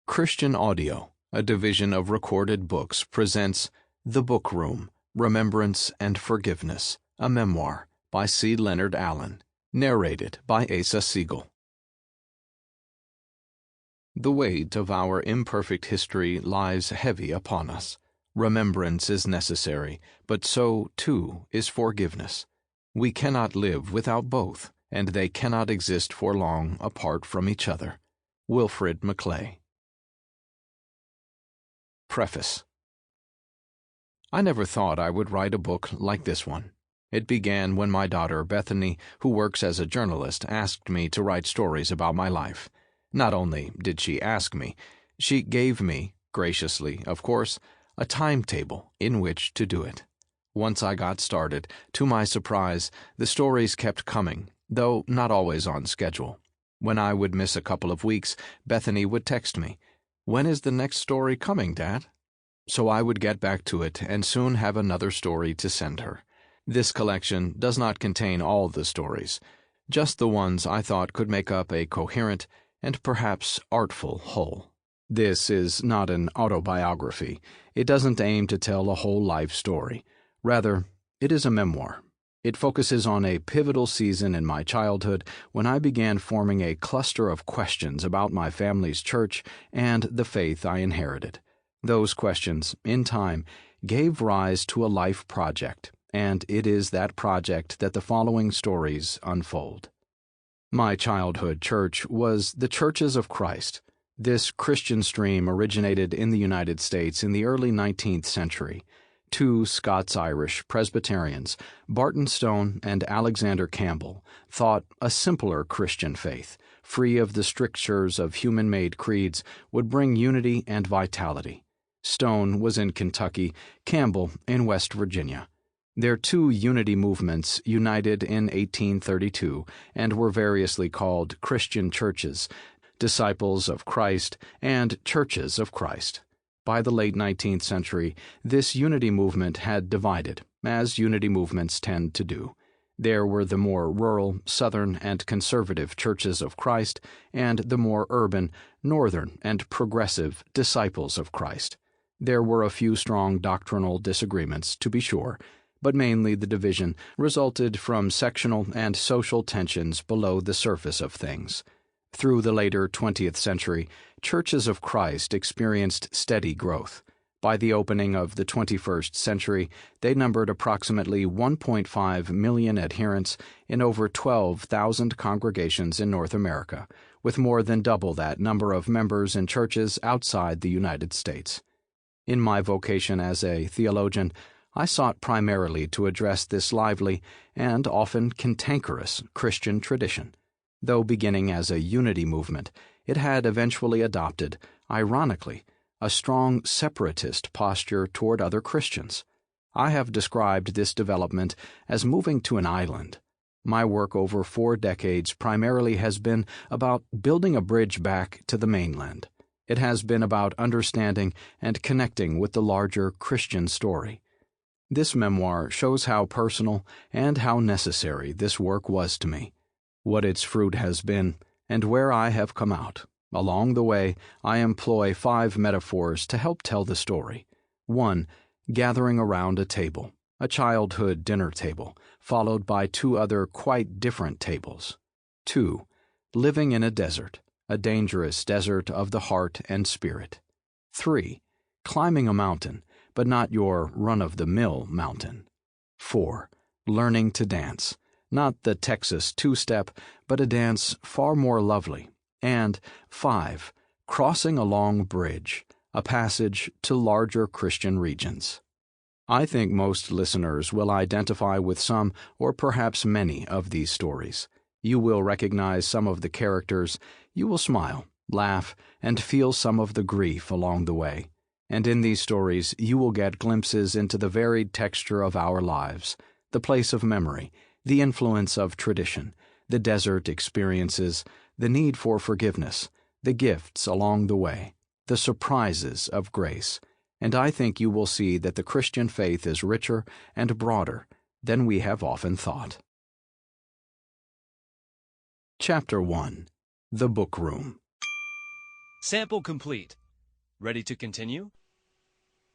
Christian Audio, a division of Recorded Books, presents The Bookroom, Remembrance and Forgiveness, a Memoir by C. Leonard Allen, narrated by Asa Siegel. The weight of our imperfect history lies heavy upon us. Remembrance is necessary, but so, too, is forgiveness. We cannot live without both, and they cannot exist for long apart from each other. Wilfred Maclay. Preface. I never thought I would write a book like this one. It began when my daughter Bethany, who works as a journalist, asked me to write stories about my life. Not only did she ask me, she gave me, graciously, of course, a timetable in which to do it. Once I got started, to my surprise, the stories kept coming, though not always on schedule. When I would miss a couple of weeks, Bethany would text me, "When is the next story coming, Dad?" So I would get back to it and soon have another story to send her. This collection does not contain all the stories, just the ones I thought could make up a coherent and perhaps artful whole. This is not an autobiography. It doesn't aim to tell a whole life story. Rather, it is a memoir. It focuses on a pivotal season in my childhood when I began forming a cluster of questions about my family's church and the faith I inherited. Those questions, in time, gave rise to a life project, and it is that project that the following stories unfold. My childhood church was the Churches of Christ. This Christian stream originated in the United States in the early 19th century. Two Scots-Irish Presbyterians, Barton Stone and Alexander Campbell, thought a simpler Christian faith, free of the strictures of human-made creeds, would bring unity and vitality. Stone was in Kentucky, Campbell in West Virginia. Their two unity movements united in 1832 and were variously called Christian churches, Disciples of Christ, and Churches of Christ. By the late 19th century, this unity movement had divided, as unity movements tend to do. There were the more rural, southern, and conservative Churches of Christ, and the more urban, northern, and progressive Disciples of Christ. There were a few strong doctrinal disagreements, to be sure, but mainly the division resulted from sectional and social tensions below the surface of things. Through the later 20th century, Churches of Christ experienced steady growth. By the opening of the 21st century, they numbered approximately 1.5 million adherents in over 12,000 congregations in North America, with more than double that number of members in churches outside the United States. In my vocation as a theologian, I sought primarily to address this lively and often cantankerous Christian tradition. Though beginning as a unity movement, it had eventually adopted, ironically, a strong separatist posture toward other Christians. I have described this development as moving to an island. My work over 4 decades primarily has been about building a bridge back to the mainland. It has been about understanding and connecting with the larger Christian story. This memoir shows how personal and how necessary this work was to me, what its fruit has been, and where I have come out. Along the way, I employ 5 metaphors to help tell the story. 1. Gathering around a table, a childhood dinner table, followed by 2 other quite different tables. 2. Living in a dangerous desert of the heart and spirit. 3. Climbing a mountain, but not your run-of-the-mill mountain. 4. Learning to dance. Not the Texas two-step, but a dance far more lovely. And 5. Crossing a long bridge, a passage to larger Christian regions. I think most listeners will identify with some or perhaps many of these stories. You will recognize some of the characters, you will smile, laugh, and feel some of the grief along the way. And in these stories you will get glimpses into the varied texture of our lives, the place of memory, the influence of tradition, the desert experiences, the need for forgiveness, the gifts along the way, the surprises of grace, and I think you will see that the Christian faith is richer and broader than we have often thought. Chapter 1. The Bookroom. Sample complete. Ready to continue?